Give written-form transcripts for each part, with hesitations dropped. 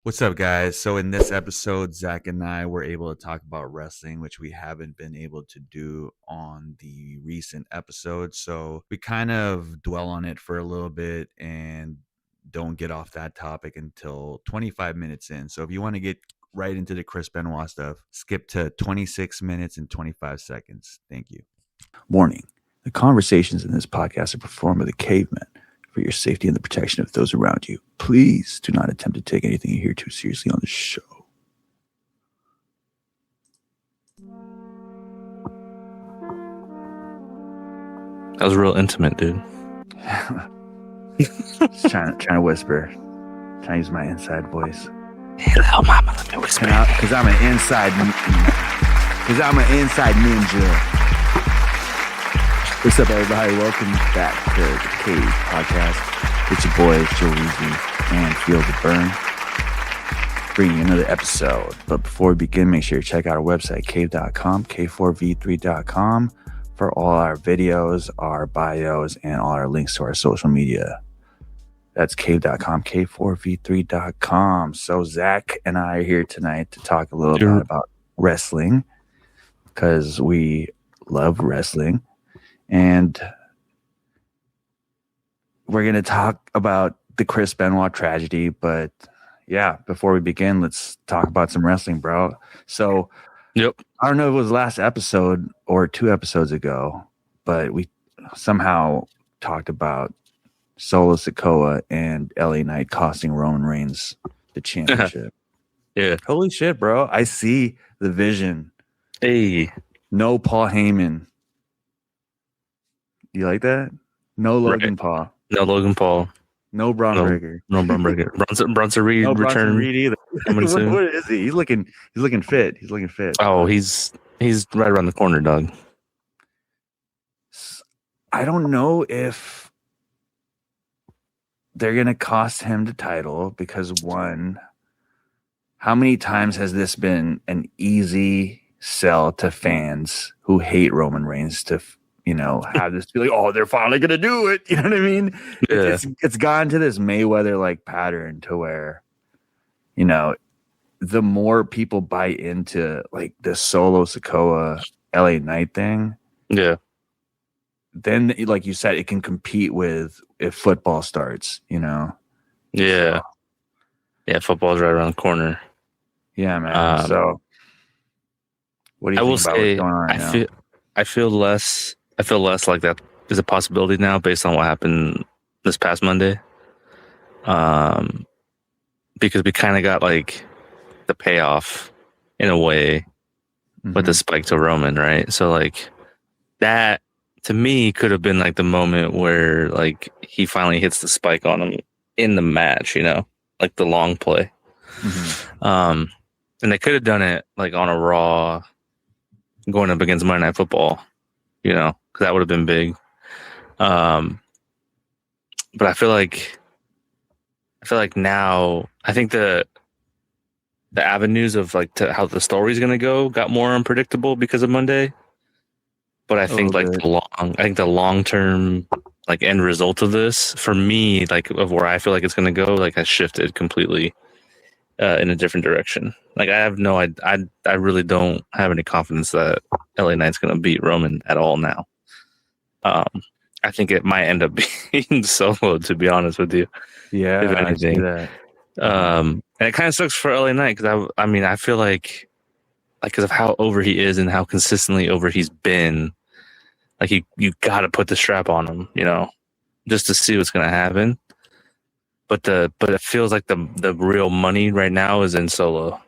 What's up, guys? So, in this episode, Zach and I were able to talk about wrestling, which we haven't been able to do on the recent episodes. So, we kind of dwell on it for a little bit and don't get off that topic until 25 minutes in. So, if you want to get right into the Chris Benoit stuff, skip to 26 minutes and 25 seconds. Thank you. Warning: the conversations in this podcast are performed by the cavemen. For your safety and the protection of those around you, please do not attempt to take anything you hear too seriously on the show. That was real intimate, dude. Just trying to whisper, trying to use my inside voice. Hello, mama. Let me whisper. Because I'm an inside ninja. What's up, everybody? Welcome back to the Cave Podcast. It's your boys, Joreeezy and Feel the Burn, bringing you another episode. But before we begin, make sure you check out our website, cave.com, K4V3.com, for all our videos, our bios, and all our links to our social media. That's cave.com, K4V3.com. So Zach and I are here tonight to talk a little bit about wrestling, because we love wrestling. And we're going to talk about the Chris Benoit tragedy. But yeah, before we begin, let's talk about some wrestling, bro. So I don't know if it was last episode or 2 episodes ago, but we somehow talked about Solo Sikoa and LA Knight costing Roman Reigns the championship. Yeah. Holy shit, bro. I see the vision. Hey. No Paul Heyman. You like that? No Logan Paul. No Logan Paul. No Braun Breaker. No Braun Breaker. Bronson Reed No return. Bronson Reed either. What is he? He's looking fit. He's looking fit. Oh, he's right around the corner, dog. I don't know if they're gonna cost him the title because, one, how many times has this been an easy sell to fans who hate Roman Reigns to have this be like, oh, they're finally gonna do it. You know what I mean? Yeah. It's gone to this Mayweather like pattern to where, the more people buy into like the Solo Sikoa LA Knight thing, yeah, then like you said, it can compete with if football starts. Yeah, so, yeah. Football's right around the corner. Yeah, man. So, what do you think about what's going on right now? I feel less like that is a possibility now based on what happened this past Monday. Because we kind of got like the payoff in a way with the spike to Roman, right? So like that to me could have been like the moment where like he finally hits the spike on him in the match, like the long play. And they could have done it like on a Raw going up against Monday Night Football, because that would have been big. But I feel like now I think the avenues of like how the story's gonna go got more unpredictable because of Monday. But I think the long term like end result of this for me, like of where I feel like it's gonna go, like has shifted completely in a different direction. Like I really don't have any confidence that LA Knight's gonna beat Roman at all now. I think it might end up being Solo, to be honest with you. Yeah, if anything. I see that. And it kind of sucks for LA Knight because I feel like because of how over he is and how consistently over he's been, like you got to put the strap on him, just to see what's gonna happen. But it feels like the real money right now is in Solo.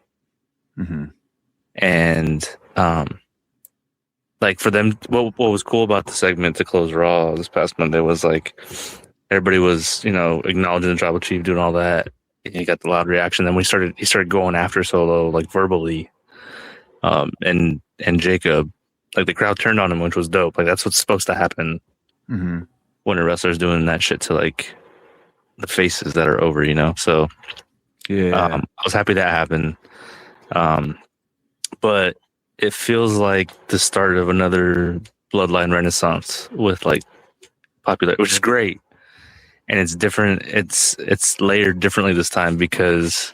And like for them, what was cool about the segment to close Raw this past Monday was like everybody was acknowledging the tribal chief, doing all that. And you got the loud reaction. Then he started going after Solo like verbally, and Jacob, like the crowd turned on him, which was dope. Like that's what's supposed to happen when a wrestler's doing that shit to like the faces that are over, So I was happy that happened. But it feels like the start of another Bloodline renaissance with like popular, which is great. And it's different. It's layered differently this time because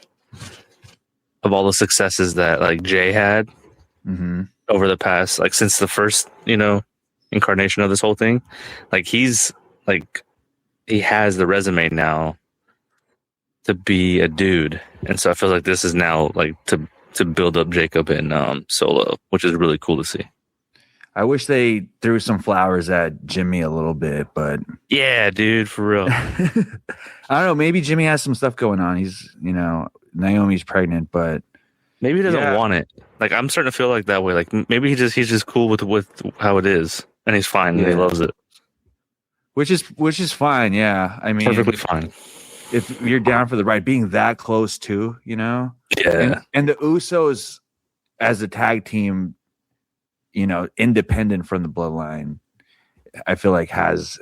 of all the successes that like Jay had over the past, like since the first, incarnation of this whole thing. Like he's like, he has the resume now to be a dude. And so I feel like this is now like to build up Jacob and Solo, which is really cool to see. I wish they threw some flowers at Jimmy a little bit, but yeah, dude, for real. I don't know. Maybe Jimmy has some stuff going on. He's, Naomi's pregnant, but maybe he doesn't want it. Like I'm starting to feel like that way. Like maybe he's just cool with how it is, and he's fine and he loves it. Which is fine. Yeah, I mean, perfectly fine. If you're down for the ride, being that close too, Yeah. And the Usos as a tag team, independent from the Bloodline, I feel like has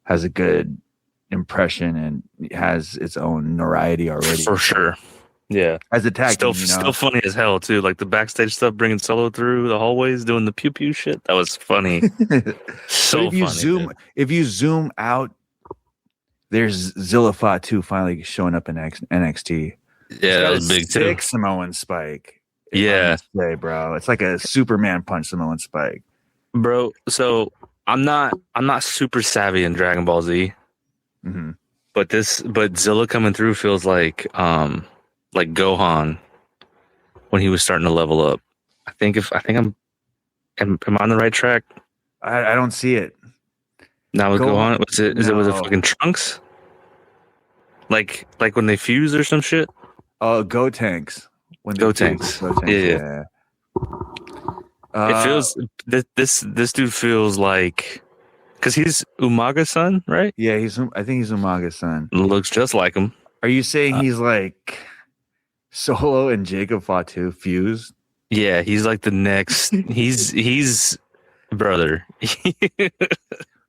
a good impression and has its own notoriety already. For sure. Yeah. As a tag team, still funny as hell too. Like the backstage stuff, bringing Solo through the hallways, doing the pew pew shit. That was funny. So if you zoom out, there's Zilla Fatu finally showing up in NXT. Yeah, that was big too. Sick Samoan spike. Yeah, say, bro, it's like a Superman punch Samoan spike, bro. So I'm not super savvy in Dragon Ball Z, but Zilla coming through feels like Gohan when he was starting to level up. I think am I on the right track? I don't see it. Now with Gohan, is it with the fucking Trunks? Like when they fuse or some shit? Go Tanks. Go Tanks. Yeah. It feels this dude feels like, because he's Umaga's son, right? Yeah, I think he's Umaga's son. Looks just like him. Are you saying he's like Solo and Jacob Fatu fused? Yeah, he's like the next. he's brother.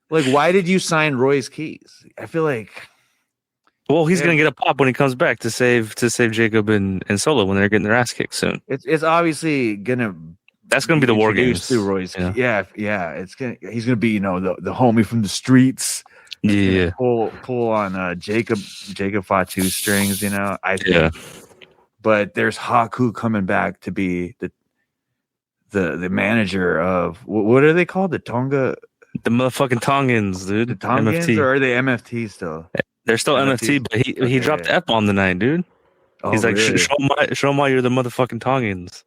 Like, why did you sign Royce Keys? I feel like, well, he's gonna get a pop when he comes back to save Jacob and Solo when they're getting their ass kicked soon. It's obviously gonna. That's gonna be the war games through Royce. Yeah. He's gonna be the homie from the streets. Yeah. Pull on Jacob Fatu strings. I think. Yeah. But there's Haku coming back to be the manager of what are they called? The Tonga. The motherfucking Tongans, dude. The Tongans, MFT. or are they MFT still? They're still MFT, but he dropped the F-bomb tonight, dude. Oh, he's like, really? show them why you're the motherfucking Tongans.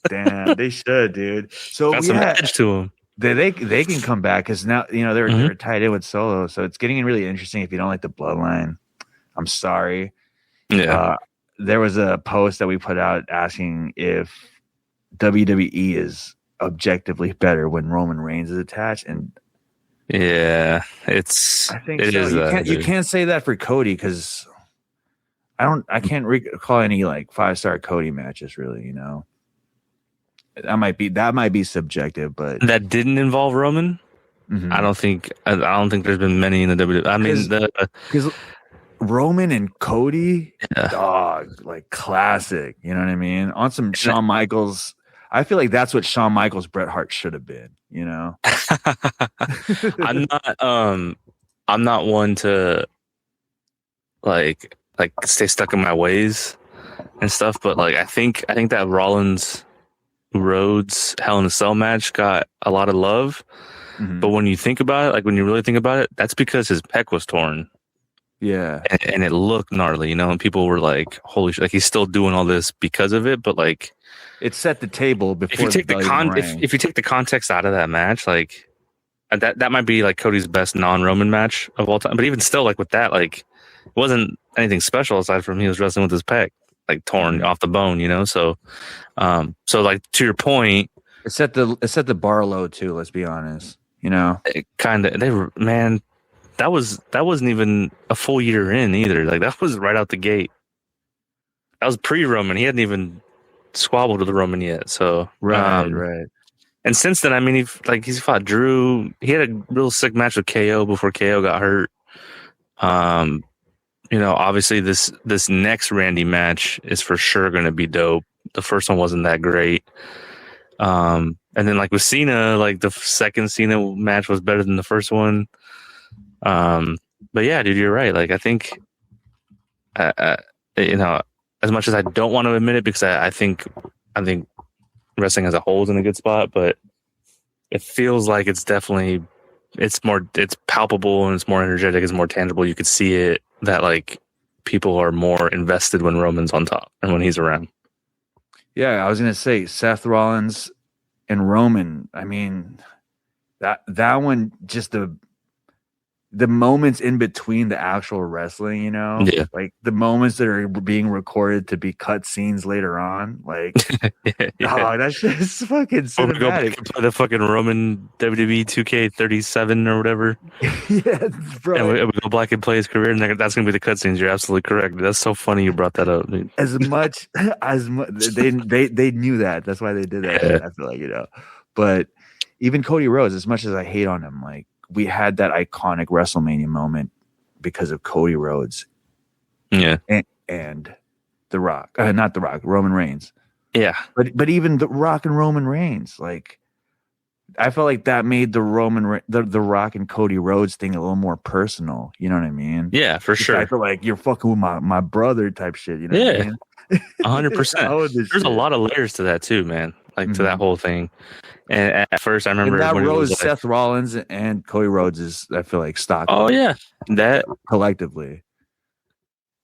Damn, they should, dude. So got some edge to them. They can come back because now they're tied in with Solo, so it's getting really interesting. If you don't like the Bloodline, I'm sorry. Yeah. There was a post that we put out asking if WWE is objectively better when Roman Reigns is attached, and yeah, I think it is. You can't say that for Cody because I can't recall any like 5-star Cody matches really. That might be subjective, but that didn't involve Roman. I don't think there's been many in the WWE. I mean, because Roman and Cody, dog, like classic. You know what I mean? On some Shawn Michaels. I feel like that's what Shawn Michaels Bret Hart should have been, I'm not one to like stay stuck in my ways and stuff, but like I think that Rollins Rhodes Hell in a Cell match got a lot of love. But when you think about it, like when you really think about it, that's because his pec was torn. Yeah. And it looked gnarly, and people were like, holy shit, like he's still doing all this because of it, but like it set the table before. If you take if you take the context out of that match, like that might be like Cody's best non-Roman match of all time. But even still, like with that, like it wasn't anything special aside from he was wrestling with his pec like torn off the bone, So, so like to your point, it set the bar low too. Let's be honest, It kind of that wasn't even a full year in either. Like that was right out the gate. That was pre-Roman. He hadn't even squabbled with the Roman yet. So right. And since then, I mean, he's fought Drew. He had a real sick match with KO before KO got hurt. Obviously this next Randy match is for sure going to be dope. The first one wasn't that great. And then like with Cena, like the second Cena match was better than the first one. But yeah, dude, you're right. Like I think, as much as I don't want to admit it, because I think wrestling as a whole is in a good spot, but it feels like it's palpable and it's more energetic, it's more tangible. You could see it that like people are more invested when Roman's on top and when he's around. Yeah, I was gonna say Seth Rollins and Roman. I mean, that one, just the moments in between the actual wrestling, Yeah. like the moments that are being recorded to be cut scenes later on, like, oh, that's just fucking cinematic. Go back and play the fucking Roman WWE 2K37 or whatever. Yeah, bro. And we go back and play his career, and that's gonna be the cutscenes. You're absolutely correct. That's so funny you brought that up, dude. As much they knew that. That's why they did that. Yeah. I feel like, but even Cody Rhodes, as much as I hate on him, like, we had that iconic WrestleMania moment because of Cody Rhodes. Yeah. And The Rock. Not The Rock, Roman Reigns. Yeah. But even The Rock and Roman Reigns, like, I felt like that made the Rock and Cody Rhodes thing a little more personal. You know what I mean? Yeah, for sure. I feel like you're fucking with my brother type shit. You know what I mean? 100%. There's a lot of layers to that too, man. Like to that whole thing. And at first, I remember and that when Rose, it was Seth Rollins and Cody Rhodes is, I feel like, stock. Oh yeah, that collectively.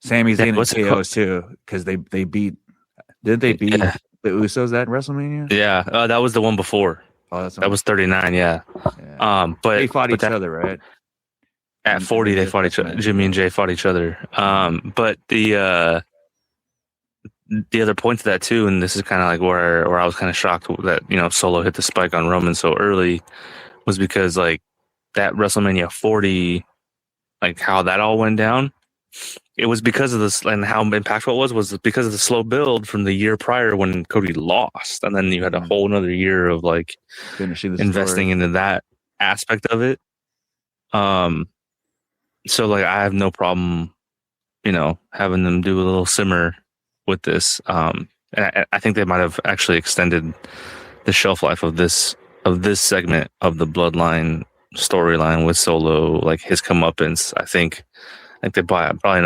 Sami Zayn and KOs too, because they beat. Didn't they beat the Usos at WrestleMania? Yeah, that was the one before. Oh, that was 39. Yeah. But they fought each other, right? At 40, they fought each other. Jimmy and Jay fought each other. But the other point to that too, and this is kind of like where I was kind of shocked that Solo hit the spike on Roman so early, was because like that WrestleMania 40, like how that all went down. It was because of this, and how impactful it was because of the slow build from the year prior when Cody lost, and then you had a whole another year of like investing into that aspect of it. So like I have no problem, having them do a little simmer with this. And I think they might have actually extended the shelf life of this segment of the Bloodline storyline with Solo, like his comeuppance. I think they probably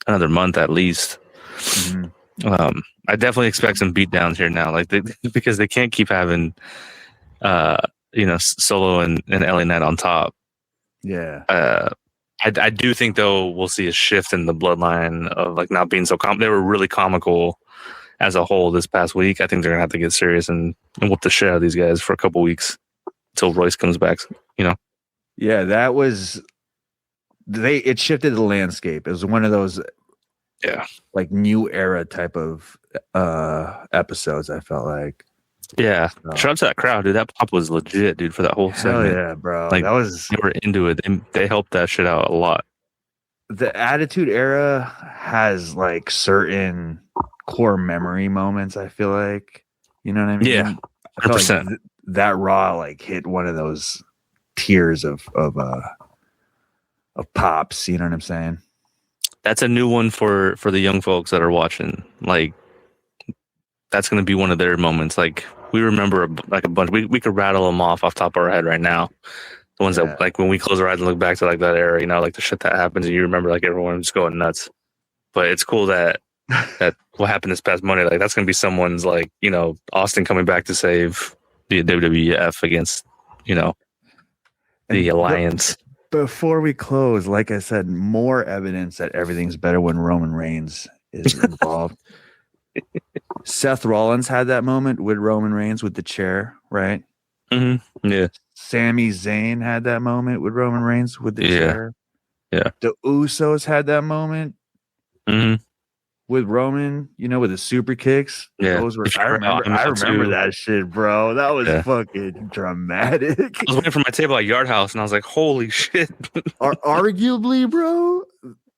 another month at least. Mm-hmm. I definitely expect some beatdowns here now, like because they can't keep having, Solo and LA Knight on top. Yeah. I do think though we'll see a shift in the Bloodline of like not being so they were really comical as a whole this past week. I think they're gonna have to get serious and whoop the shit out of these guys for a couple weeks until Royce comes back. Yeah, that was it shifted the landscape. It was one of those like new era type of episodes, I felt like. Yeah. Shout out to that crowd, dude. That pop was legit, dude, for that whole segment. Yeah, bro. Like, that was, they were into it. They helped that shit out a lot. The Attitude Era has like certain core memory moments, I feel like. You know what I mean? Yeah. 100%. Like that Raw like hit one of those tiers of pops, you know what I'm saying? That's a new one for the young folks that are watching. Like, that's going to be one of their moments. Like, we remember a bunch. We could rattle them off top of our head right now. The ones that, like, when we close our eyes and look back to like that era, like the shit that happens, and you remember like everyone just going nuts. But it's cool that what happened this past Monday, like that's going to be someone's like, Austin coming back to save the WWF against, the Alliance. Before we close, like I said, more evidence that everything's better when Roman Reigns is involved. Seth Rollins had that moment with Roman Reigns with the chair, right? Mm-hmm. Yeah. Sami Zayn had that moment with Roman Reigns with the chair. Yeah. The Usos had that moment with Roman, with the super kicks. Yeah. Those were, I remember that shit, bro. That was fucking dramatic. I was waiting for my table at Yard House, and I was like, holy shit. Arguably, bro,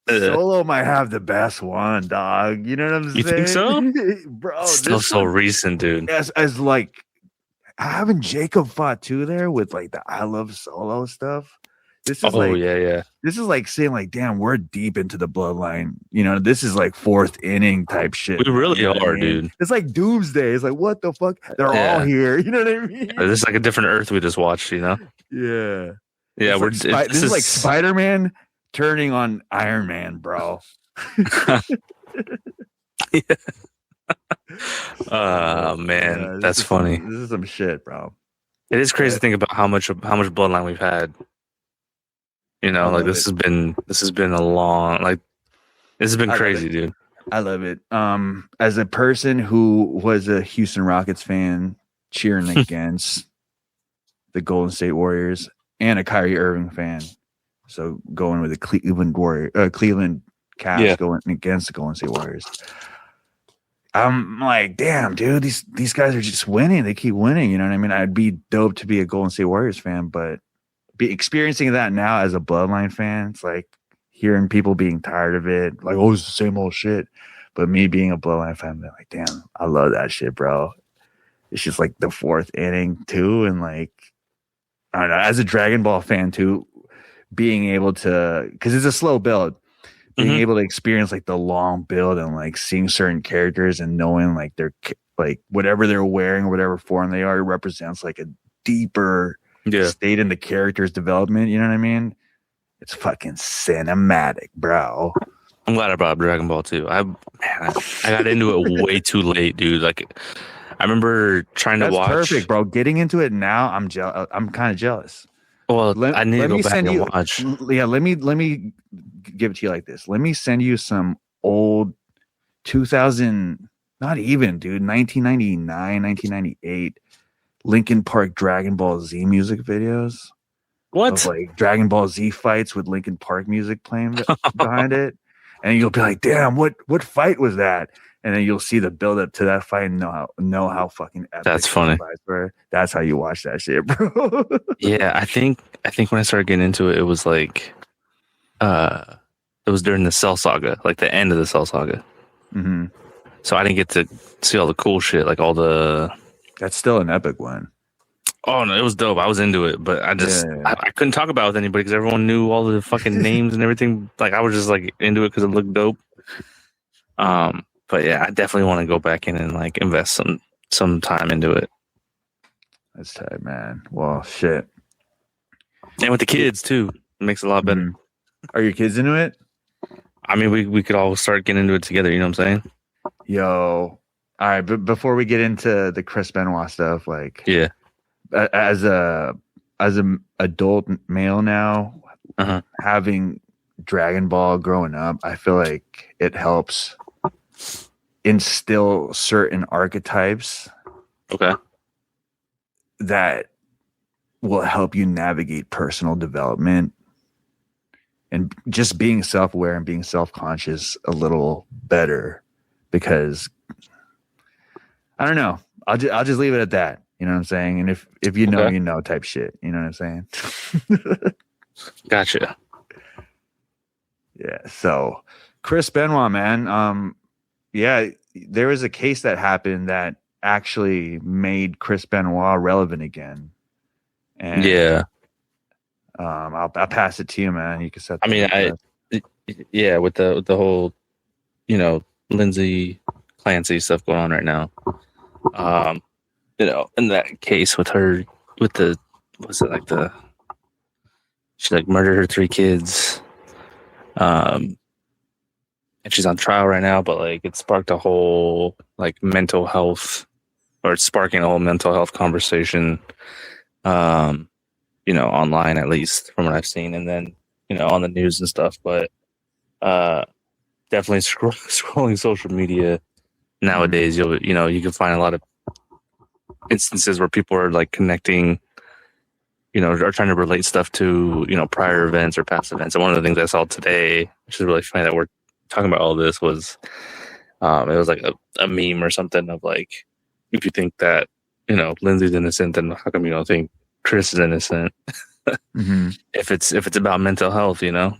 Solo might have the best one, dog. You know what I'm saying? You think so? Bro, still so recent, dude. As like having Jacob Fatu there with like the I Love Solo stuff. This is This is like saying like, damn, we're deep into the Bloodline. This is like fourth inning type shit. We really are, dude. It's like Doomsday. It's like, what the fuck? They're all here. You know what I mean? This is like a different Earth we just watched. Yeah. Yeah. This is like Spider-Man turning on Iron Man, bro. Man, Yeah, that's funny. This is some shit, bro. It is crazy to think about how much Bloodline we've had. You know, like this has been a long, like this has been crazy, dude. I love it. As a person who was a Houston Rockets fan cheering against the Golden State Warriors, and a Kyrie Irving fan, so going with the Cleveland Cavs going against the Golden State Warriors. I'm like, damn, dude, these guys are just winning. They keep winning. You know what I mean? I'd be dope to be a Golden State Warriors fan, but be experiencing that now as a Bloodline fan, it's like hearing people being tired of it, like, oh, it's the same old shit. But me being a Bloodline fan, I'm like, damn, I love that shit, bro. It's just like the fourth inning too, and like, I don't know, as a Dragon Ball fan too, being able to, because it's a slow build, being able to experience like the long build and like seeing certain characters and knowing like they're like whatever they're wearing, whatever form they are, represents like a deeper state in the character's development. You know what I mean? It's fucking cinematic, bro. I'm glad I brought up Dragon Ball too. I got into it way too late, dude. Like, I remember trying to watch. Perfect, bro. Getting into it now, I'm kind of jealous. Well, I need to go back and watch. Yeah, let me give it to you like this. Let me send you some old 2000, not even, dude, 1999, 1998 Linkin Park Dragon Ball Z music videos. What? Of like Dragon Ball Z fights with Linkin Park music playing behind it. And you'll be like, damn, what fight was that? And then you'll see the build up to that fight and know how fucking epic. That's funny. That's how you watch that shit, bro. Yeah, I think when I started getting into it, it was like, it was during the Cell Saga, like the end of the Cell Saga. Mm-hmm. So I didn't get to see all the cool shit, like all the. That's still an epic one. Oh no, it was dope. I was into it, but I just I couldn't talk about it with anybody because everyone knew all the fucking names and everything. Like I was just like into it because it looked dope. But yeah, I definitely want to go back in and like invest some time into it. That's tight, man. Well, shit. And with the kids too, it makes it a lot better. Mm-hmm. Are your kids into it? I mean, we could all start getting into it together. You know what I'm saying? Yo, all right. But before we get into the Chris Benoit stuff, like, yeah, as a adult male now, having Dragon Ball growing up, I feel like it helps instill certain archetypes that will help you navigate personal development and just being self-aware and being self-conscious a little better, because I don't know, I'll just leave it at that. You know what I'm saying? And if you know, you know, type shit. You know what I'm saying? Gotcha. Yeah. So Chris Benoit, man. Yeah, there was a case that happened that actually made Chris Benoit relevant again. And I'll pass it to you, man. You can set. I mean, with the whole, you know, Lindsay Clancy stuff going on right now. You know, in that case with her, with the, was it like she like murdered her 3 kids. And she's on trial right now, but like it sparked a whole like mental health, or it's sparking a whole mental health conversation, you know, online, at least from what I've seen, and then, you know, on the news and stuff. But definitely scrolling social media nowadays, you can find a lot of instances where people are like connecting, you know, are trying to relate stuff to, you know, prior events or past events. And one of the things I saw today, which is really funny that we're talking about all this, was it was like a meme or something of like, if you think that, you know, Lindsay's innocent, then how come you don't think Chris is innocent? If it's about mental health, you know,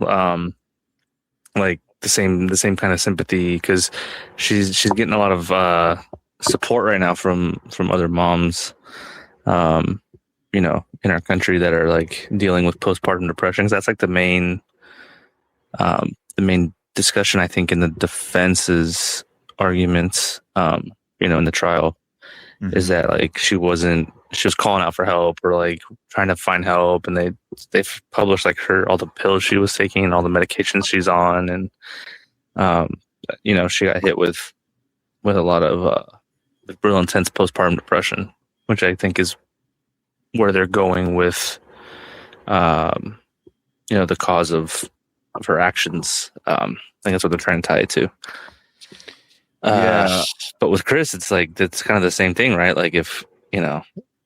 like the same kind of sympathy, because she's getting a lot of support right now from other moms, you know, in our country that are like dealing with postpartum depression. 'Cause that's like the main discussion, I think, in the defense's arguments, you know, in the trial, is that like she was calling out for help, or like trying to find help, and they've published like all the pills she was taking and all the medications she's on, and you know, she got hit with with a lot of real intense postpartum depression, which I think is where they're going with, the cause of her actions. I think that's what they're trying to tie it to. Yeah. But with Chris, it's like it's kind of the same thing, right? Like if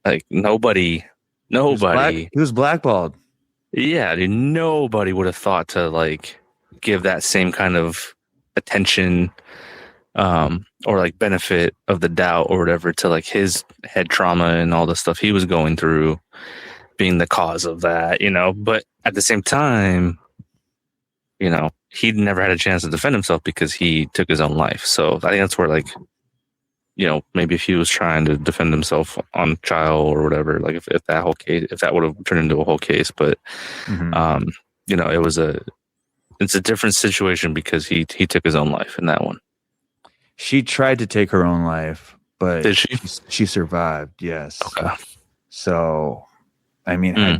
like nobody, He was blackballed. yeah, dude, nobody would have thought to like give that same kind of attention, or like benefit of the doubt or whatever to like his head trauma and all the stuff he was going through, being the cause of that, But at the same time, he'd never had a chance to defend himself because he took his own life. So I think that's where like, maybe if he was trying to defend himself on trial or whatever, like if that whole case, if that would have turned into a whole case, but, it's a different situation because he took his own life in that one. She tried to take her own life, but did she? She survived. Yes. Okay. So, I mean,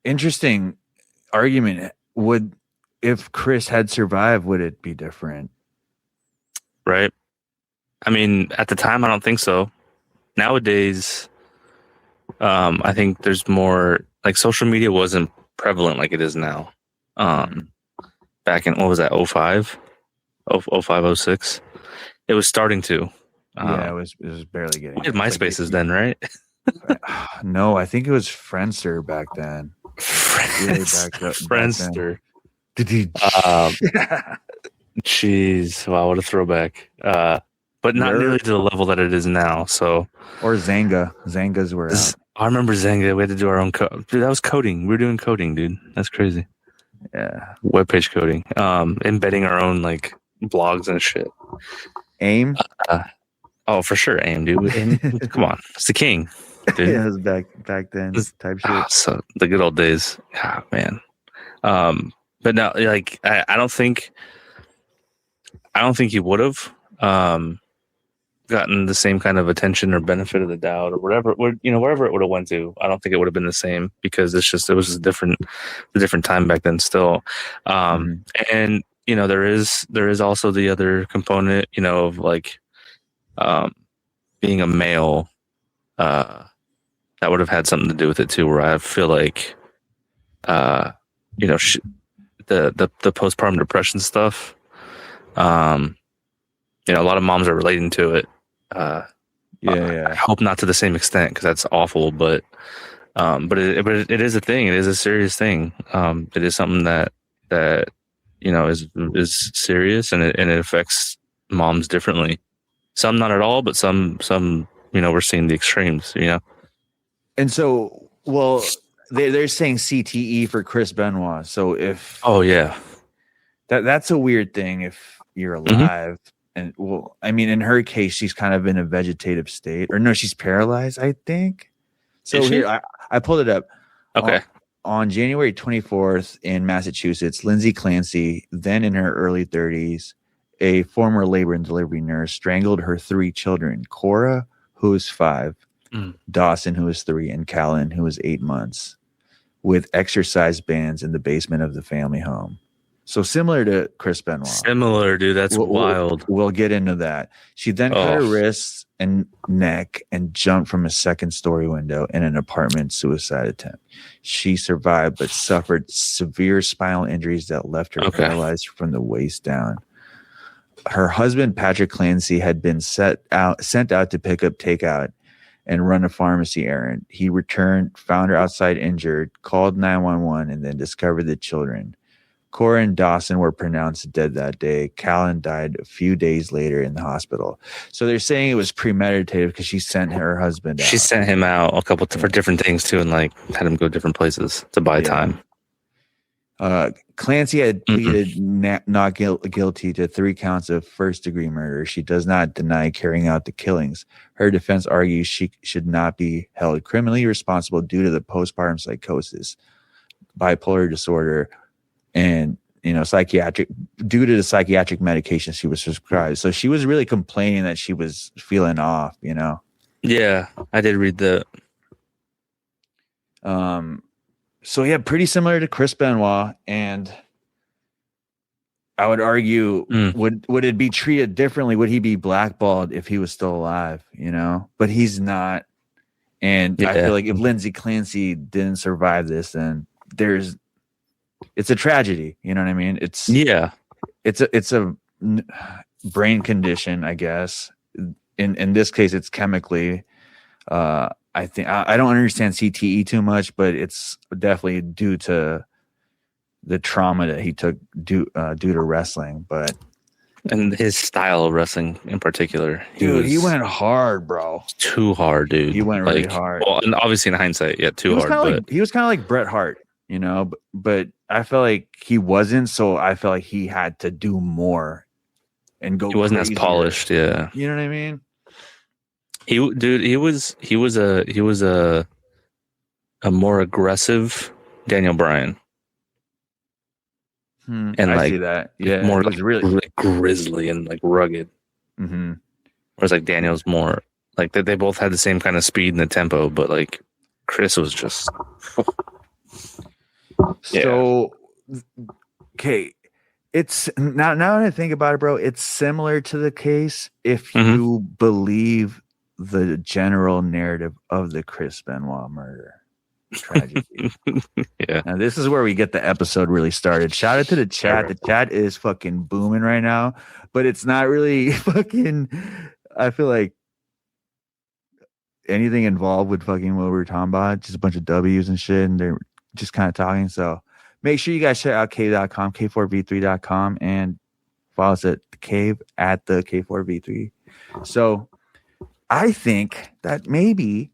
interesting argument. If Chris had survived, would it be different? Right. I mean, at the time, I don't think so. Nowadays, I think there's more, like, social media wasn't prevalent like it is now. Back in, what was that, 05? 05, 06? It was starting to. Yeah, it was barely getting. We had MySpaces then, right? No, I think it was Friendster back then. Friendster. Jeez, wow, what a throwback. But not nearly to the level that it is now. So, or Zanga. Zangas were out. I remember Zanga. We had to do our own code. Dude, that was coding. We were doing coding, dude. That's crazy. Yeah. Webpage coding. Embedding our own like blogs and shit. AIM? Oh, for sure, AIM, dude. Come on. It's the king. Dude. Yeah, it was back then type shit. So the good old days. Ah, man. But no, like I don't think he would have gotten the same kind of attention or benefit of the doubt or whatever, wherever it would have went to. I don't think it would have been the same because it was a different time back then still. And there is also the other component, of like being a male, that would have had something to do with it too, where I feel like the postpartum depression stuff, a lot of moms are relating to it. I hope not to the same extent because that's awful, but it is a thing. It is a serious thing. It is something that is serious, and it affects moms differently. Some not at all, but some we're seeing the extremes. And so, well, they're saying CTE for Chris Benoit. So if that's a weird thing if you're alive. And well, I mean, in her case, she's kind of in a vegetative state, or no, she's paralyzed, I think. So here, I pulled it up. Okay. On January 24th in Massachusetts, Lindsay Clancy, then in her early 30s, a former labor and delivery nurse, strangled her 3 children: Cora, who was 5, Dawson, who was 3, and Callan, who was 8 months, with exercise bands in the basement of the family home. So similar to Chris Benoit. Similar, dude. That's wild. We'll get into that. She then cut her wrists and neck and jumped from a second-story window in an apartment suicide attempt. She survived but suffered severe spinal injuries that left her paralyzed from the waist down. Her husband, Patrick Clancy, had been sent out to pick up takeout and run a pharmacy errand. He returned, found her outside injured, called 911, and then discovered the children. Cora and Dawson were pronounced dead that day. Callan died a few days later in the hospital. So they're saying it was premeditated because she sent her husband out. She sent him out a couple for different things too, and like had him go different places to buy time. Clancy had pleaded not guilty to 3 counts of first-degree murder. She does not deny carrying out the killings. Her defense argues she should not be held criminally responsible due to the postpartum psychosis, bipolar disorder, and psychiatric, due to the psychiatric medication she was prescribed. So she was really complaining that she was feeling off. Yeah, I did read that. So yeah, pretty similar to Chris Benoit, and I would argue, would it be treated differently? Would he be blackballed if he was still alive? You know, but he's not. And I feel like if Lindsay Clancy didn't survive this, then it's a tragedy. You know what I mean? It's a brain condition, I guess. In this case, it's chemically. I think I don't understand CTE too much, but it's definitely due to the trauma that he took due to wrestling. And his style of wrestling in particular. He went hard, bro. Too hard, dude. He went really hard. Well, and obviously in hindsight, too hard. He was kind of like Bret Hart, you know, but I felt like he wasn't, so I felt like he had to do more and go. He wasn't crazier. as polished, yeah. You know what I mean? He was a more aggressive Daniel Bryan. And I see that. Yeah, more like really grisly and like rugged. Mm-hmm. Whereas like Daniel's more like they both had the same kind of speed and the tempo, but like Chris was just. So, okay, it's now that I think about it, bro, it's similar to the case if you believe the general narrative of the Chris Benoit murder tragedy. Now this is where we get the episode really started. Shout out to the chat. The chat is fucking booming right now, but it's not really fucking. I feel like anything involved with fucking what we were talking about, just a bunch of W's and shit, and they're just kind of talking. So make sure you guys check out cave.com, k4v3.com, and follow us at the cave at the k4v3. So I think that maybe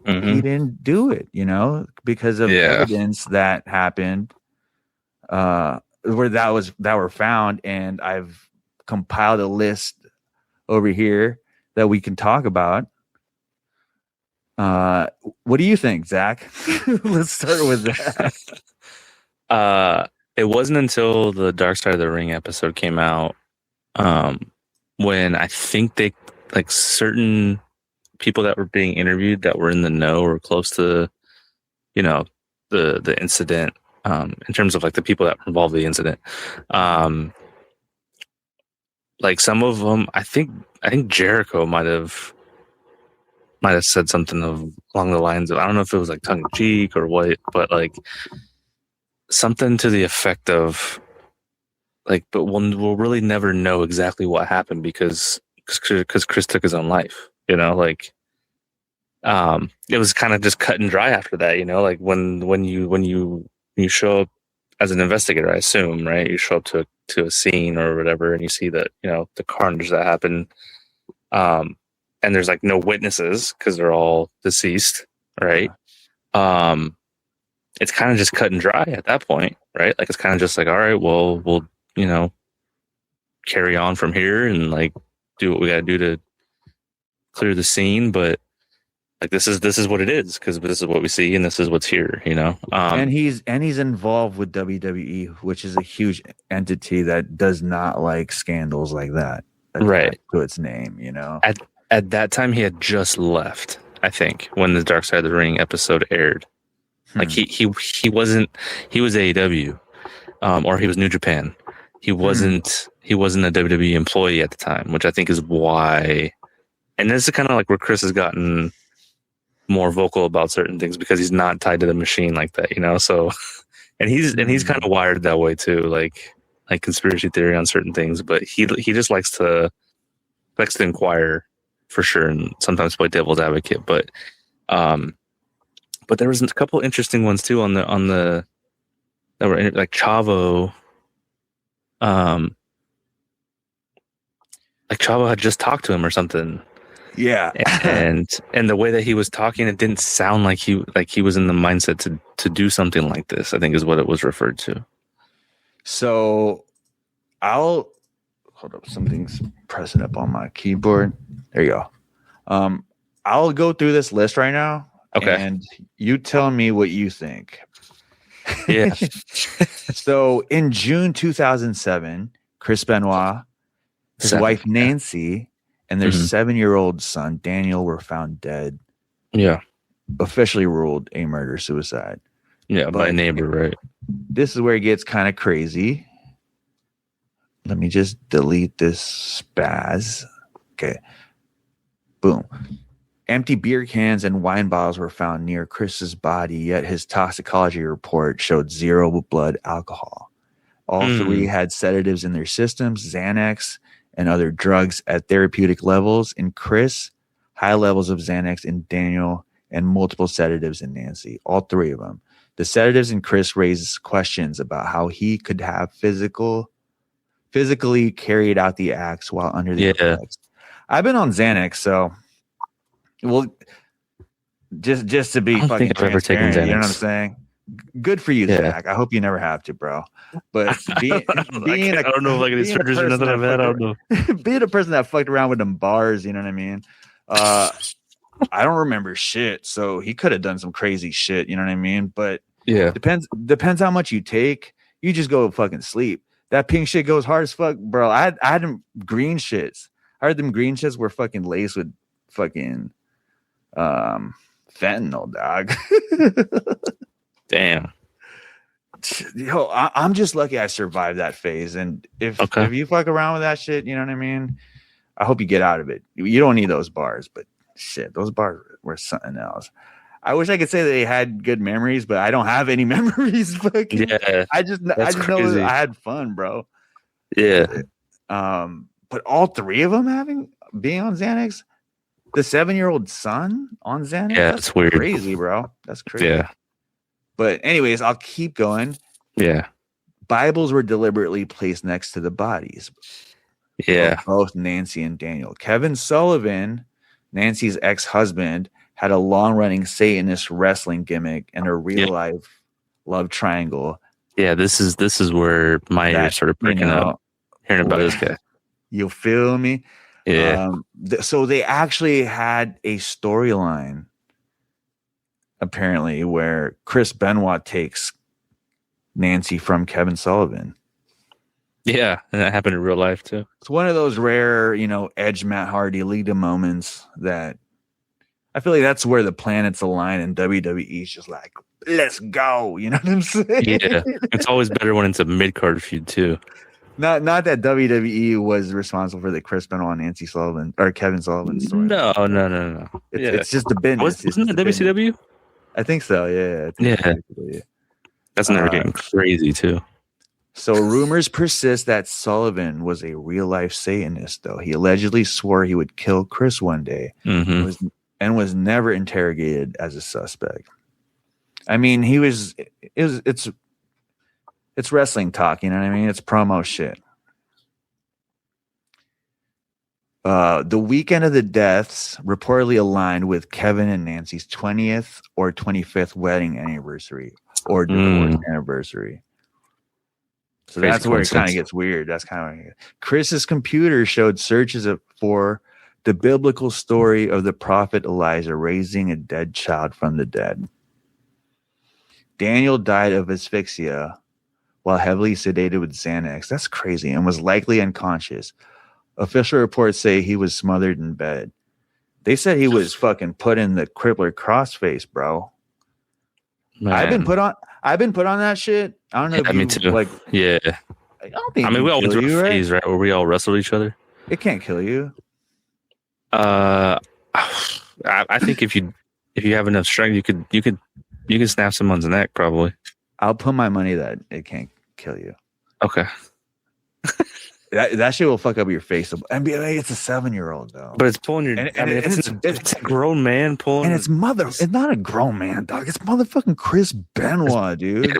he didn't do it, you know, because of evidence that happened where that were found, and I've compiled a list over here that we can talk about. What do you think, Zach? Let's start with that. It wasn't until the Dark Side of the Ring episode came out when I think they like certain people that were being interviewed that were in the know or close to, you know, the incident, in terms of like the people that were involved in the incident. Like some of them, I think Jericho might have said something along the lines of, I don't know if it was like tongue in cheek or what, but like something to the effect of like, but we'll really never know exactly what happened because Chris took his own life, you know, like, it was kind of just cut and dry after that, you know, like when you show up as an investigator, I assume, right? You show up to a scene or whatever, and you see that, you know, the carnage that happened, and there's like no witnesses because they're all deceased, right? It's kind of just cut and dry at that point, right? Like it's kind of just like, all right, well, we'll, you know, carry on from here and like do what we got to do to clear the scene, but like this is what it is because this is what we see and this is what's here, you know. And he's involved with WWE, which is a huge entity that does not like scandals like that. Right to its name, you know. At that time, he had just left. I think when the Dark Side of the Ring episode aired, like he wasn't. He was AEW, or he was New Japan. He wasn't a WWE employee at the time, which I think is why. And this is kind of like where Chris has gotten more vocal about certain things because he's not tied to the machine like that, you know. So, and he's kind of wired that way too, like conspiracy theory on certain things. But he just likes to inquire for sure, and sometimes play devil's advocate. But there was a couple interesting ones too on the that were like Chavo. Like Chavo had just talked to him or something. Yeah. and the way that he was talking, it didn't sound like he was in the mindset to do something like this, I think is what it was referred to. So I'll hold up. Something's pressing up on my keyboard. There you go. I'll go through this list right now. Okay. And you tell me what you think. Yeah. So in June 2007, Chris Benoit, his wife Nancy, and their 7-year-old son Daniel were found dead. Yeah. Officially ruled a murder-suicide. Yeah, by a neighbor, right? This is where it gets kind of crazy. Let me just delete this spaz. Okay. Boom. Empty beer cans and wine bottles were found near Chris's body, yet his toxicology report showed 0 blood alcohol. All three had sedatives in their systems, Xanax and other drugs at therapeutic levels. In Chris, high levels of Xanax in Daniel, and multiple sedatives in Nancy. All three of them. The sedatives in Chris raised questions about how he could have physically carried out the acts while under the effects. I've been on Xanax, so just to be fucking transparent, you know what I'm saying? Good for you, Zach. I hope you never have to, bro. But I don't know, like any surgeries or nothing I've had. I don't know. Being a person that fucked around with them bars, you know what I mean? I don't remember shit, so he could have done some crazy shit, you know what I mean? But yeah, depends how much you take. You just go fucking sleep. That pink shit goes hard as fuck, bro. I had them green shits. I heard them green shits were fucking laced with fucking fentanyl, dog. Damn. Yo, I'm just lucky I survived that phase. And if you fuck around with that shit, you know what I mean? I hope you get out of it. You don't need those bars, but shit, those bars were something else. I wish I could say that they had good memories, but I don't have any memories. Yeah, I just know I had fun, bro. Yeah. But all three of them being on Xanax, the 7-year-old son on Xanax. Yeah, that's weird. Crazy, bro. That's crazy. Yeah. But anyways, I'll keep going. Yeah. Bibles were deliberately placed next to the bodies. Yeah. Both Nancy and Daniel. Kevin Sullivan, Nancy's ex-husband, had a long-running Satanist wrestling gimmick and a real-life love triangle. Yeah, this is where my ears started breaking up hearing about this guy. You feel me? Yeah. So they actually had a storyline, apparently, where Chris Benoit takes Nancy from Kevin Sullivan. Yeah, and that happened in real life too. It's one of those rare, Edge Matt Hardy lead moments that I feel like that's where the planets align, and WWE's just like, let's go. You know what I'm saying? Yeah, it's always better when it's a mid-card feud too. Not that WWE was responsible for the Chris Benoit, Nancy Sullivan, or Kevin Sullivan story. No. It's just the business. Wasn't it WCW? I think so. Yeah. That's never getting crazy too. So rumors persist that Sullivan was a real-life Satanist, though. He allegedly swore he would kill Chris one day and was never interrogated as a suspect. I mean, it's wrestling talk, you know what I mean? It's promo shit. The weekend of the deaths reportedly aligned with Kevin and Nancy's 20th or 25th wedding anniversary or divorce anniversary. So that's where it kind of gets weird. That's kind of Chris's computer showed searches for the biblical story of the prophet Elijah raising a dead child from the dead. Daniel died of asphyxia while heavily sedated with Xanax. That's crazy, and was likely unconscious. Official reports say he was smothered in bed. They said he was fucking put in the crippler crossface, bro. Man. I've been put on that shit. I don't know. Yeah, me too. I don't think. We all went through a phase, right, where we all wrestled each other. It can't kill you. I think if you have enough strength, you could snap someone's neck probably. I'll put my money that it can't kill you. Okay. That shit will fuck up your face. And be like, it's a 7-year-old though. But it's pulling your. It's a grown man pulling. And it's not a grown man, dog. It's motherfucking Chris Benoit, dude.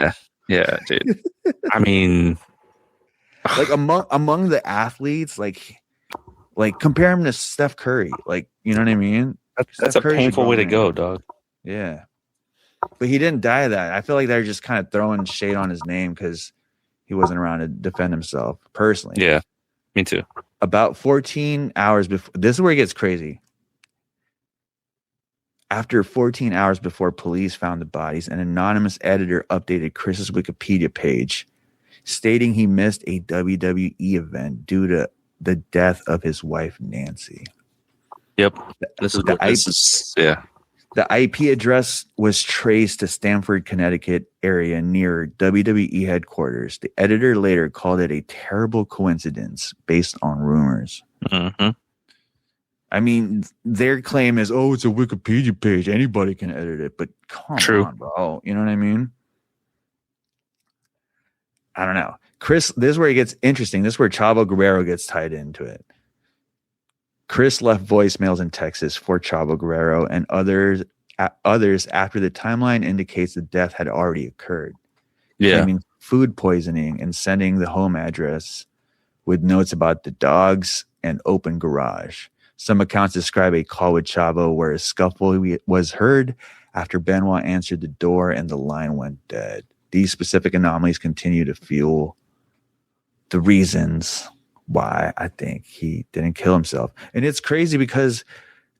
Yeah, dude. I mean, like among the athletes, like compare him to Steph Curry. Like, you know what I mean? That's a painful way to go, dog. Yeah. But he didn't die of that. I feel like they're just kind of throwing shade on his name because he wasn't around to defend himself personally. Yeah, me too. About 14 hours before, this is where it gets crazy. After 14 hours before police found the bodies, an anonymous editor updated Chris's Wikipedia page, stating he missed a WWE event due to the death of his wife, Nancy. Yep. This is The IP address was traced to Stamford, Connecticut area near WWE headquarters. The editor later called it a terrible coincidence based on rumors. Mm-hmm. I mean, their claim is, oh, it's a Wikipedia page. Anybody can edit it. But come on, bro. You know what I mean? I don't know. Chris, this is where it gets interesting. This is where Chavo Guerrero gets tied into it. Chris left voicemails in Texas for Chavo Guerrero and others after the timeline indicates the death had already occurred. Claiming food poisoning and sending the home address with notes about the dogs and open garage. Some accounts describe a call with Chavo where a scuffle was heard after Benoit answered the door and the line went dead. These specific anomalies continue to fuel the reasons why I think he didn't kill himself. And it's crazy because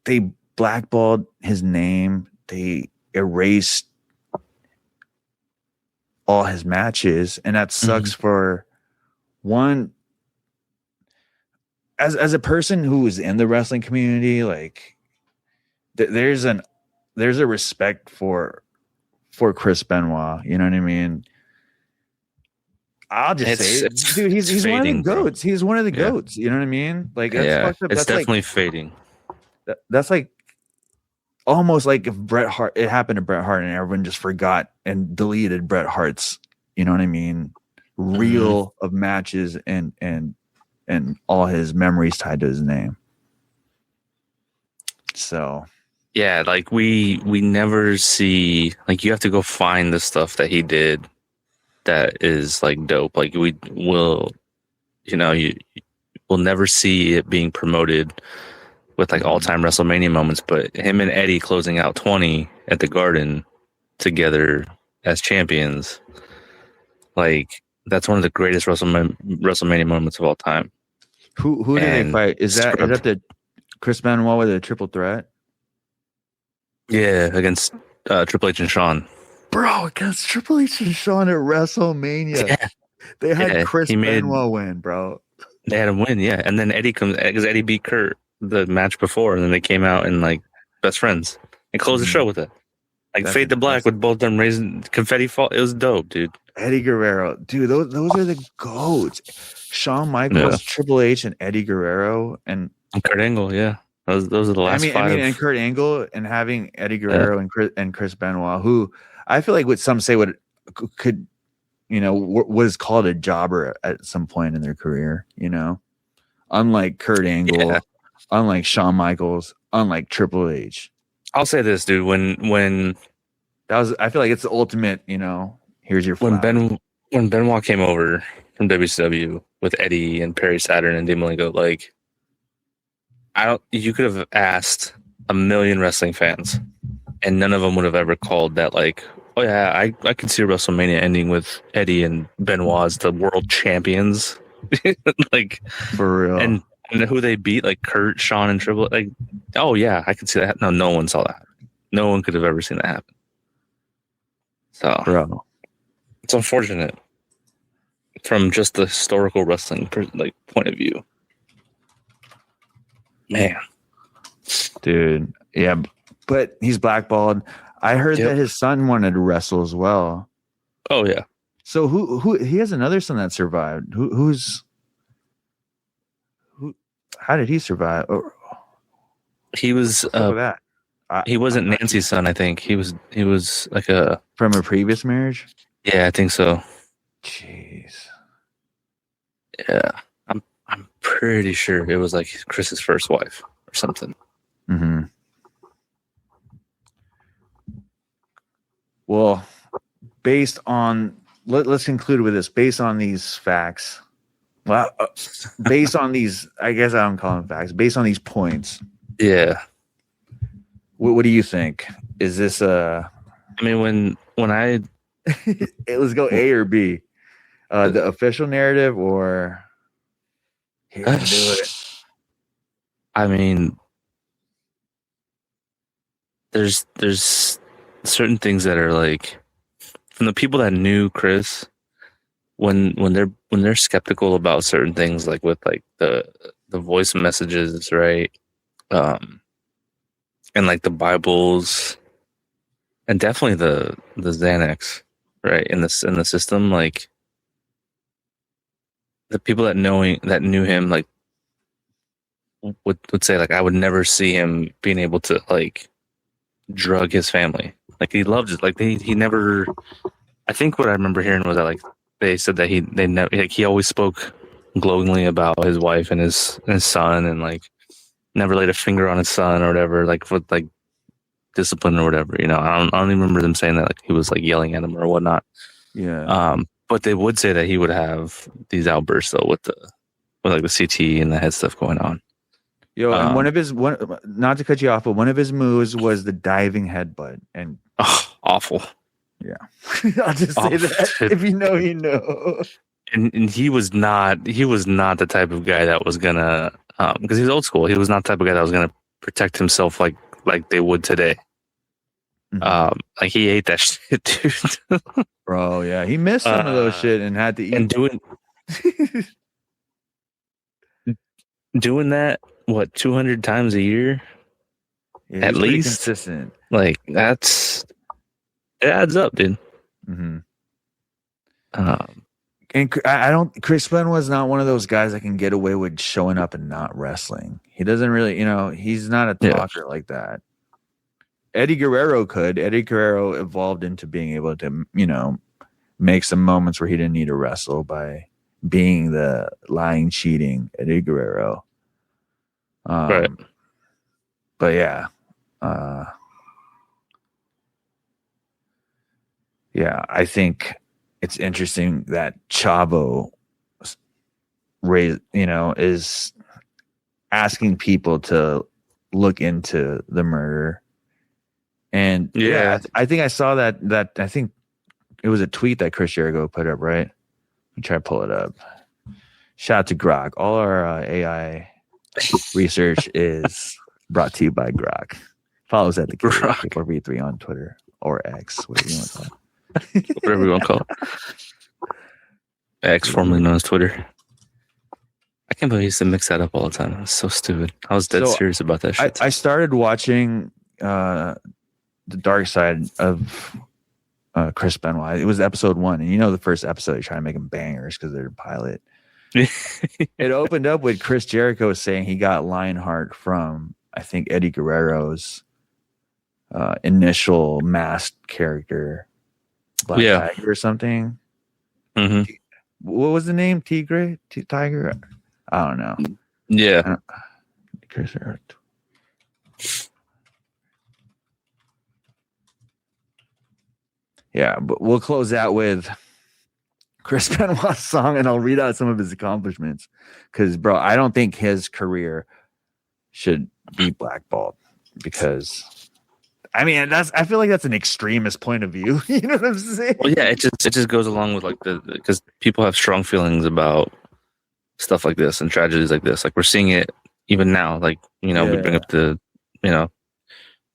they blackballed his name. They erased all his matches. And that sucks for one. As a person who is in the wrestling community, like there's a respect for Chris Benoit. You know what I mean? I'll just say it. Dude, he's one of the goats. He's one of the goats. You know what I mean? Like, that's it's definitely fading. That's like almost like if Bret Hart, it happened to Bret Hart and everyone just forgot and deleted Bret Hart's, you know what I mean, reel of matches and all his memories tied to his name. So yeah, like we never see, like, you have to go find the stuff that he did that is like dope. Like we will, you will never see it being promoted with like all-time WrestleMania moments, but him and Eddie closing out 20 at the Garden together as champions, like that's one of the greatest WrestleMania moments of all time. Who did they fight? Is that the Chris Benoit with a triple threat? Yeah, against Triple H and Shawn. Bro, against Triple H and Shawn at WrestleMania. Yeah. They had Chris Benoit win, bro. They had him win, yeah. And then Eddie comes, because Eddie beat Kurt the match before, and then they came out and like best friends and closed the show with it. Like that's Fade to Black with both them raising confetti fall. It was dope, dude. Eddie Guerrero. Dude, those are the goats. Shawn Michaels, Triple H, and Eddie Guerrero. And Kurt Angle, yeah. Those are the last five. And Kurt Angle and having Eddie Guerrero and Chris Benoit, who I feel like what some say could, was called a jobber at some point in their career, unlike Kurt Angle, unlike Shawn Michaels, unlike Triple H. I'll say this, dude, when I feel like it's the ultimate, here's your flower. When Benoit came over from WCW with Eddie and Perry Saturn and Dean Malenko, like, you could have asked a million wrestling fans and none of them would have ever called that, like, oh yeah, I could see WrestleMania ending with Eddie and Benoit as the world champions. Like, for real. And who they beat, like Kurt, Shawn, and Triple H, like, oh yeah, I could see that. No one saw that. No one could have ever seen that happen. So, bro, it's unfortunate from just the historical wrestling point of view. Man, dude, yeah, but he's blackballed. I heard that his son wanted to wrestle as well. Oh yeah. So who he has another son that survived. Who? How did he survive? He was that. He wasn't Nancy's son. I think he was like from a previous marriage. Yeah, I think so. Jeez. Yeah, I'm pretty sure it was like Chris's first wife or something. Mm-hmm. Well, based on let's conclude with this. Based on these facts, based on these, I guess I'm calling them facts. Based on these points, yeah. What do you think? Is this I mean, when I let's go A or B, the official narrative or here to do it. I mean, there's certain things that are like, from the people that knew Chris, when they're skeptical about certain things, like with like the voice messages, right? And like the Bibles and definitely the Xanax, right, in the system, like the people that knew him, like would say, like, I would never see him being able to like drug his family. Like, he loved it. Like, he never. I think what I remember hearing was that, like, they said that he always spoke glowingly about his wife and his son, and like never laid a finger on his son or whatever, like with like discipline or whatever. You know, I don't even remember them saying that, like, he was like yelling at him or whatnot. Yeah. But they would say that he would have these outbursts though with like the CT and the head stuff going on. Yo, and not to cut you off, but one of his moves was the diving headbutt, and awful. Yeah, I'll just say that. If you know, you know. And he was not the type of guy that was gonna, because he's old school. He was not the type of guy that was gonna protect himself like they would today. Mm-hmm. Like, he ate that shit, dude. Bro, yeah, he missed some of those shit and had to eat. And doing that, what, 200 times a year? Yeah, at least consistent. Like, it adds up, dude. Mm-hmm. And I don't. Chris Benoit was not one of those guys that can get away with showing up and not wrestling. He doesn't really, he's not a talker like that. Eddie Guerrero could. Eddie Guerrero evolved into being able to, make some moments where he didn't need to wrestle by being the lying, cheating Eddie Guerrero. Right. But yeah. Yeah, I think it's interesting that Chavo is asking people to look into the murder. And I think I saw that I think it was a tweet that Chris Jericho put up, right? Let me try to pull it up. Shout out to Grok. All our AI research is brought to you by Grok. Follow us at the K4V3 on Twitter or X, whatever you want to call it. Whatever you want to call it. X, formerly known as Twitter. I can't believe I used to mix that up all the time. It's so stupid. I was dead serious about that shit. I started watching the dark side of Chris Benoit. It was episode 1, and the first episode they try to make them bangers because they're a pilot. It opened up with Chris Jericho saying he got Lionheart from, I think, Eddie Guerrero's initial masked character, Black Tiger or something. Mm-hmm. What was the name? Tiger? I don't know. Yeah. Chris Jericho. Yeah, but we'll close out with Chris Benoit's song, and I'll read out some of his accomplishments. Because, bro, I don't think his career should be blackballed. Because, I mean, I feel like that's an extremist point of view. You know what I'm saying? Well, yeah, it just goes along with, like, because people have strong feelings about stuff like this and tragedies like this. Like, we're seeing it even now. Like, we bring up the,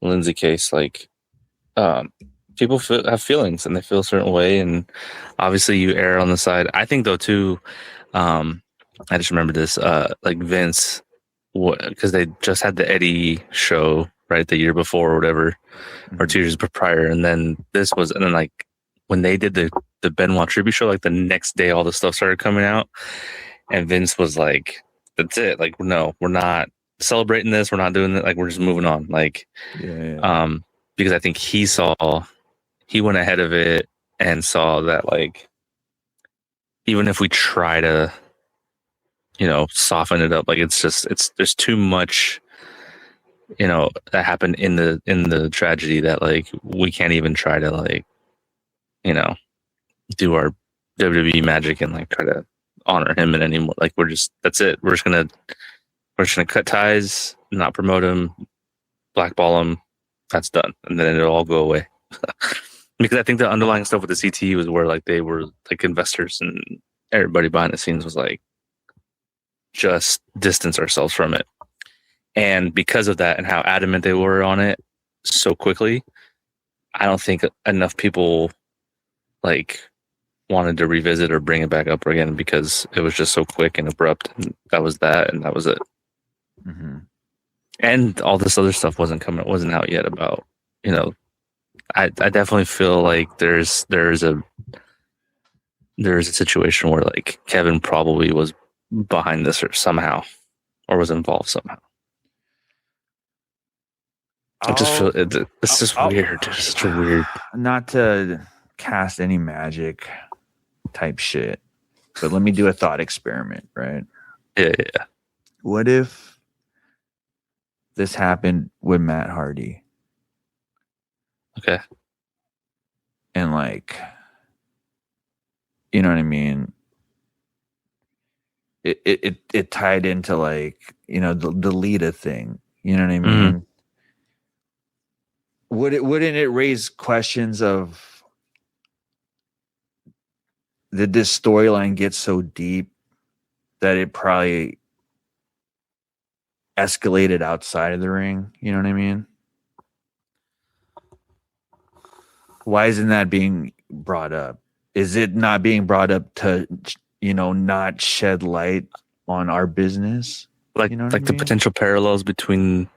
Lindsay case. Like, people have feelings and they feel a certain way, and obviously you err on the side. I think, though, too, I just remember this, like Vince, because they just had the Eddie show, right, the year before or whatever, or 2 years prior, and then like when they did the Benoit tribute show, like the next day all the stuff started coming out, and Vince was like, that's it, like, no, we're not celebrating this, we're not doing it, like, we're just moving on, like, because I think he went ahead of it and saw that, like, even if we try to, soften it up, like, there's too much, that happened in the tragedy that, like, we can't even try to, like, do our WWE magic and, like, try to honor him in any more. Like, that's it. We're just gonna cut ties, not promote him, blackball him. That's done, and then it'll all go away. Because I think the underlying stuff with the CTE was where, like, they were, like, investors and everybody behind the scenes was like, just distance ourselves from it. And because of that and how adamant they were on it so quickly, I don't think enough people, like, wanted to revisit or bring it back up again, because it was just so quick and abrupt, and that was that, and that was it. Mm-hmm. And all this other stuff wasn't out yet about, I definitely feel like there's a situation where like Kevin probably was behind this or somehow, or was involved somehow. I just feel it's just weird. It's such a weird. Not to cast any magic type shit, but let me do a thought experiment, right? Yeah. What if this happened with Matt Hardy? Okay. And like, you know what I mean? It tied into like, you know, the Lita thing. You know what I mean? Mm-hmm. Wouldn't it raise questions of, did this storyline get so deep that it probably escalated outside of the ring? You know what I mean? Why isn't that being brought up? Is it not being brought up to, you know, not shed light on our business? Like, you know like the potential parallels between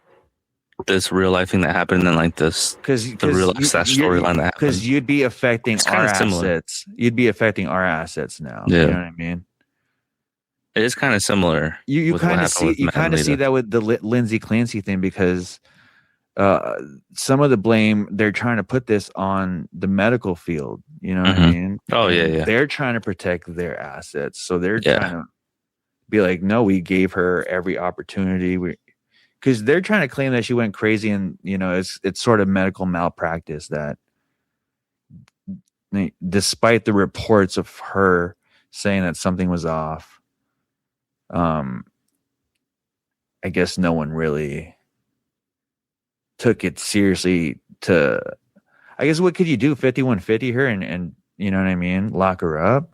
this real life thing that happened and then like this, the real life storyline that happened. Because you'd be affecting our assets. You'd be affecting our assets now. Yeah. You know what I mean? It is kind of similar. You kind of see that with the Lindsay Clancy thing, because some of the blame, they're trying to put this on the medical field. You know what I mean? Oh yeah. They're trying to protect their assets, so they're trying to be like, no, we gave her every opportunity. Because they're trying to claim that she went crazy, and you know, it's sort of medical malpractice that, despite the reports of her saying that something was off, I guess no one really took it seriously. I guess, what could you do? 5150 her and you know what I mean? Lock her up.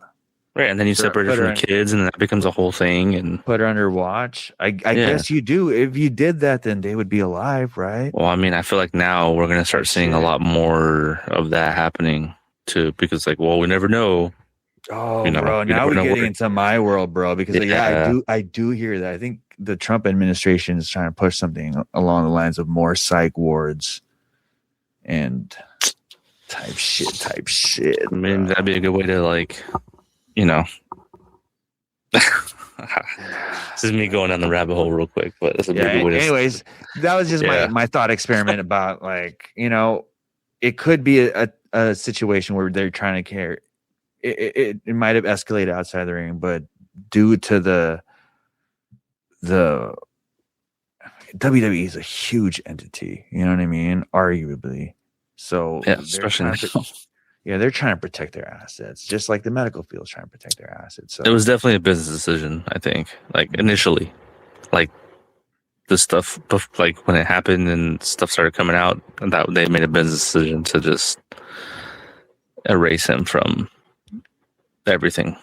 Right, and then you separate her from the kids, and that becomes a whole thing. And put her under watch. I guess you do. If you did that, then they would be alive, right? Well, I mean, I feel like now we're going to start seeing a lot more of that happening too, because like, well, we never know. Oh, bro, now we're getting into my world, bro. Because I do hear that. I think the Trump administration is trying to push something along the lines of more psych wards and type shit. I mean, that'd be a good way to like, you know, this is me going down the rabbit hole real quick, but that's a big way. Anyways, that was just my thought experiment about, like, you know, it could be a situation where they're trying to care. It might have escalated outside the ring, but due to the WWE is a huge entity, you know what I mean? Arguably, so especially. They're trying to protect their assets, just like the medical field is trying to protect their assets. So it was definitely a business decision, I think. Like initially, like the stuff, like when it happened and stuff started coming out, and that they made a business decision to just erase him from everything.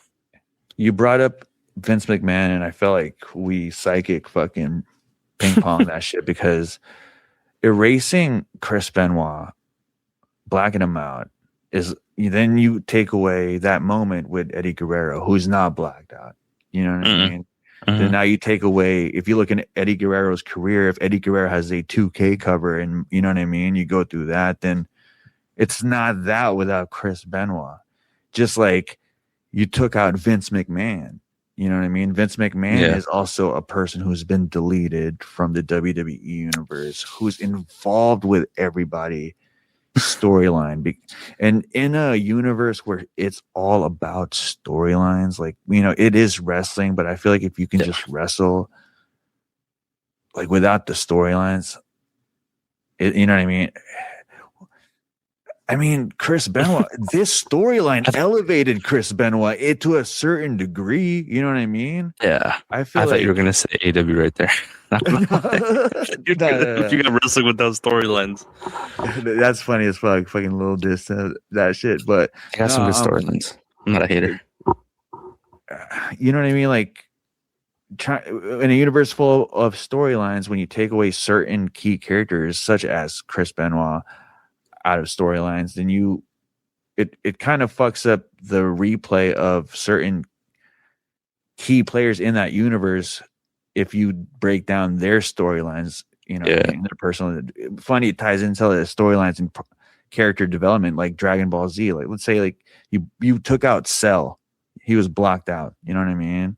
You brought up Vince McMahon, and I felt like we psychic fucking ping pong that shit, because erasing Chris Benoit, blacking him out, is then you take away that moment with Eddie Guerrero, who's not blacked out. You know what I mean? Then now you take away, if you look at Eddie Guerrero's career, if Eddie Guerrero has a 2K cover and you know what I mean, you go through that, then it's not that without Chris Benoit. Just like you took out Vince McMahon. You know what I mean? Vince McMahon is also a person who's been deleted from the WWE universe, who's involved with everybody storyline, and in a universe where it's all about storylines, like, you know, it is wrestling, but I feel like if you can just wrestle like without the storylines, you know what I mean, Chris Benoit, this storyline elevated Chris Benoit to a certain degree. You know what I mean? Yeah. I thought you were going to say AW right there. You got wrestling with those storylines. That's funny as fuck. Fucking little diss that shit. But I got some good storylines. I'm not a hater. You know what I mean? Like, in a universe full of storylines, when you take away certain key characters, such as Chris Benoit, out of storylines, then it kind of fucks up the replay of certain key players in that universe if you break down their storylines, you know, in their personal. Funny, it ties into the storylines and character development, like Dragon Ball Z. Like, let's say like you took out Cell, he was blocked out. You know what I mean?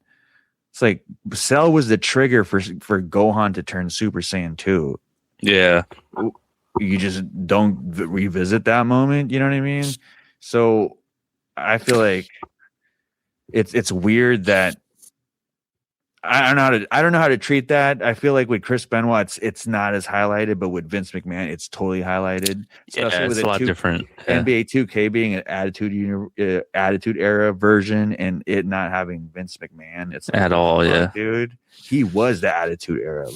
It's like Cell was the trigger for Gohan to turn Super Saiyan 2. Yeah. You just don't revisit that moment. You know what I mean? So I feel like it's weird that I don't know how to treat that. I feel like with Chris Benoit, it's not as highlighted, but with Vince McMahon, it's totally highlighted. Yeah, it's a lot different. NBA 2K being an attitude era version, and it not having Vince McMahon, it's at all. Yeah, dude, he was the attitude era.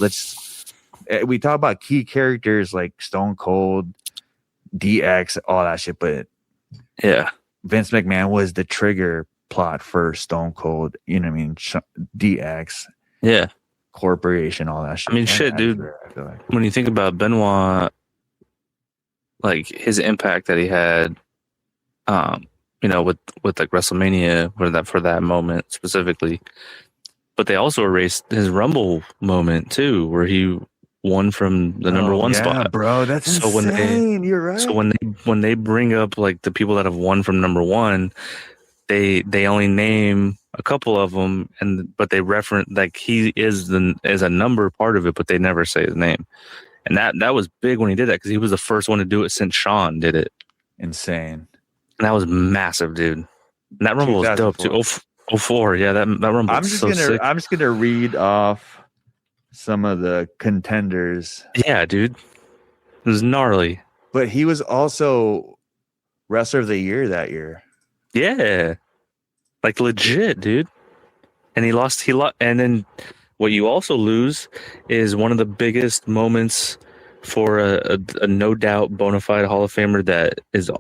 We talk about key characters like Stone Cold, DX, all that shit, but yeah, Vince McMahon was the trigger plot for Stone Cold, you know what I mean? DX, yeah, corporation, all that shit. I mean, shit, dude. I feel like. When you think about Benoit, like his impact that he had, you know, with like WrestleMania, for that moment specifically, but they also erased his Rumble moment too, where he won from the number one spot, bro. That's so insane. You're right. So when they bring up like the people that have won from number one, they only name a couple of them, but they reference like he is a number part of it, but they never say his name. And that was big when he did that, because he was the first one to do it since Shawn did it. Insane. And that was massive, dude. And that Rumble was dope too. 04, yeah, that Rumble. I'm just gonna read off some of the contenders. Yeah, dude, it was gnarly. But he was also Wrestler of the Year that year. Yeah, like legit, dude. And he lost. And then what you also lose is one of the biggest moments for a no doubt bona fide Hall of Famer that is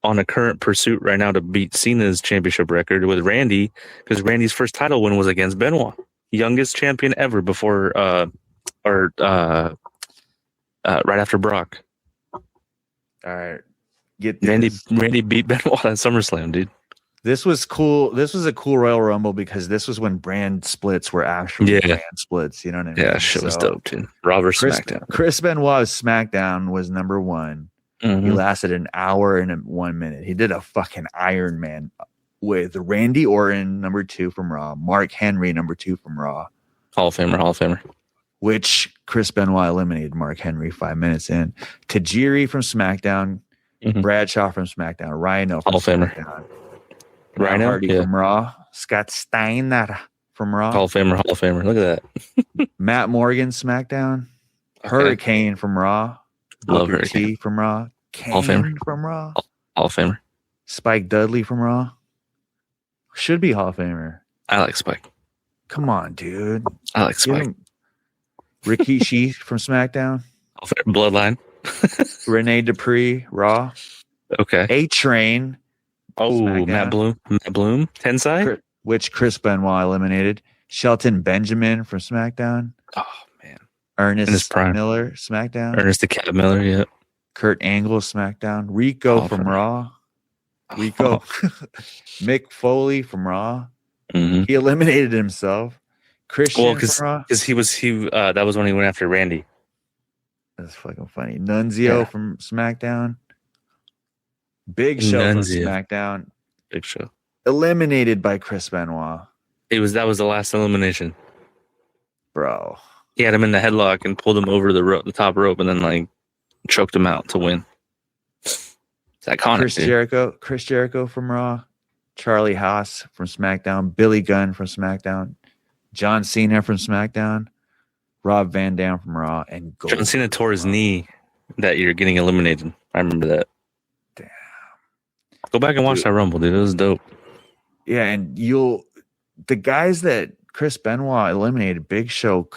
on a current pursuit right now to beat Cena's championship record with Randy, because Randy's first title win was against Benoit, youngest champion ever before right after Brock. All right, Randy beat Benoit at SummerSlam, dude. This was cool. This was a cool Royal Rumble because this was when brand splits were actually brand splits. You know what I mean? Yeah, shit was dope too. Raw versus SmackDown. Chris Benoit's SmackDown was number one. Mm-hmm. He lasted an hour and 1 minute. He did a fucking Iron Man with Randy Orton, number 2 from Raw. Mark Henry, number 2 from Raw. Hall of Famer. Which Chris Benoit eliminated Mark Henry 5 minutes in. Tajiri from SmackDown. Mm-hmm. Bradshaw from SmackDown. Rhino from SmackDown. Rhino Hardy from Raw. Scott Steiner from Raw. Hall of Famer. Look at that. Matt Morgan, SmackDown. Okay. Hurricane from Raw. Love Booker Hurricane. T from Raw. Kane Hall of Famer. From Raw. Hall of Famer. Spike Dudley from Raw. Should be Hall of Famer. I like Spike. Come on, dude. I like Spike. Rikishi from SmackDown. Bloodline. Renee Dupree, Raw. Okay. A-Train. Oh, Matt Bloom, Tensai, which Chris Benoit eliminated. Shelton Benjamin from SmackDown. Oh man, Ernest Miller, SmackDown. Ernest the Cat Miller, yeah. Kurt Angle, SmackDown. Rico from Raw. Rico, Mick Foley from Raw. Mm-hmm. He eliminated himself. Christian from Raw. Because that was when he went after Randy. That's fucking funny. Nunzio from SmackDown. Big Show from SmackDown. Big Show. Eliminated by Chris Benoit. That was the last elimination. Bro. He had him in the headlock and pulled him over the top rope and then like choked him out to win. It's iconic. Chris Jericho from Raw. Charlie Haas from SmackDown. Billy Gunn from SmackDown. John Cena from SmackDown. Rob Van Dam from Raw. And John Cena tore his knee that year getting eliminated. I remember that. Damn. Go back and watch that Rumble, dude. It was dope. Yeah, and the guys that Chris Benoit eliminated, Big Show,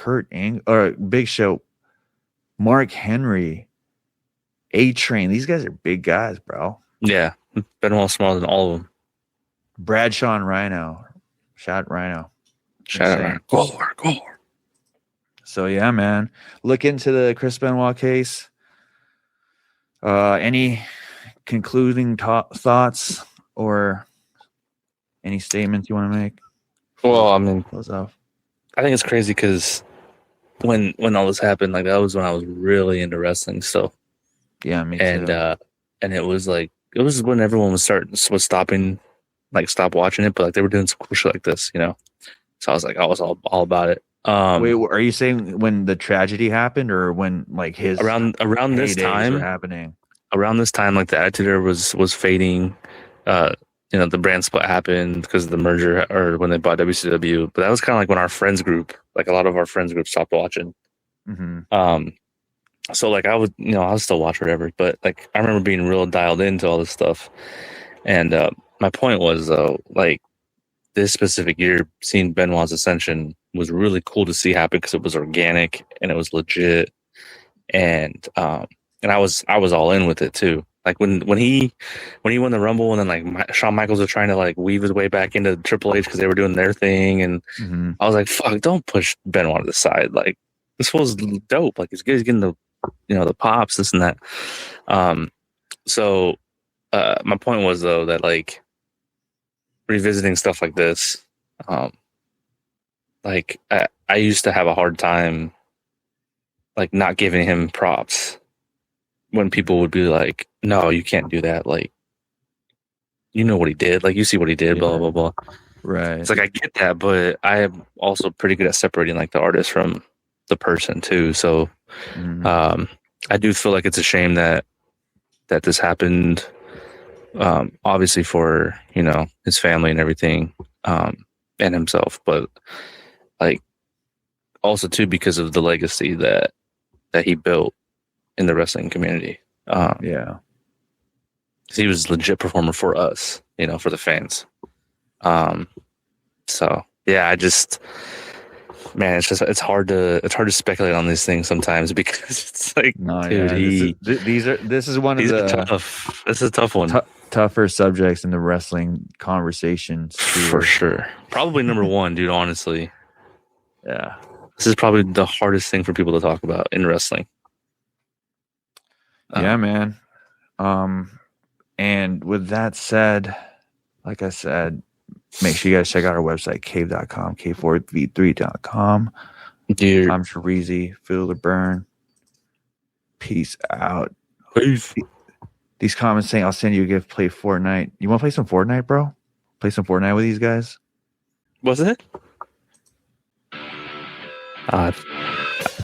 Big Show, Mark Henry, A-Train. These guys are big guys, bro. Yeah, Benoit's smaller than all of them. Bradshaw and Rhino. Shout out Rhino. Gore. So yeah, man. Look into the Chris Benoit case. Any concluding thoughts or any statements you want to make? Well, I mean, close off. I think it's crazy because when all this happened, like that was when I was really into wrestling. So yeah, me too. And and it was when everyone was stopping, like stop watching it, but like they were doing some cool shit like this, you know. So I was all about it. Wait, are you saying when the tragedy happened, or when like his around this time were happening? Around this time, like the Attitude Era was fading. You know, the brand split happened because of the merger, or when they bought WCW. But that was kind of like when our friends group, like a lot of our friends group, stopped watching. Mm-hmm. So like I would still watch whatever, but like I remember being real dialed into all this stuff. And my point was though, like this specific year, seeing Benoit's ascension was really cool to see happen because it was organic and it was legit, and I was all in with it too. Like when he won the Rumble, and then like Shawn Michaels was trying to like weave his way back into Triple H because they were doing their thing, and I was like, "Fuck, don't push Benoit to the side. Like this was dope. Like he's getting the the pops, this and that." So my point was though that like revisiting stuff like this, like I used to have a hard time like not giving him props when people would be like, "No, you can't do that. Like, you know what he did. Like, you see what he did. Blah blah blah." Right. It's like I get that, but I am also pretty good at separating like the artist from the person too. So, I do feel like it's a shame that this happened. Obviously for his family and everything, and himself, but like also too because of the legacy that he built in the wrestling community. Yeah, he was a legit performer for us, for the fans. So yeah, man, it's hard to speculate on these things sometimes because it's like, dude, this is one of the tough. This is a tough one. Tougher subjects in the wrestling conversations for sure. Probably number one, dude. Honestly, yeah, this is probably the hardest thing for people to talk about in wrestling. Yeah, man. And with that said, like I said, make sure you guys check out our website, cave.com, K4V3.com. Dude. I'm Joreeezy. Feel the burn. Peace out. Peace. These comments saying, I'll send you a gift, play Fortnite. You want to play some Fortnite, bro? Play some Fortnite with these guys? Was it?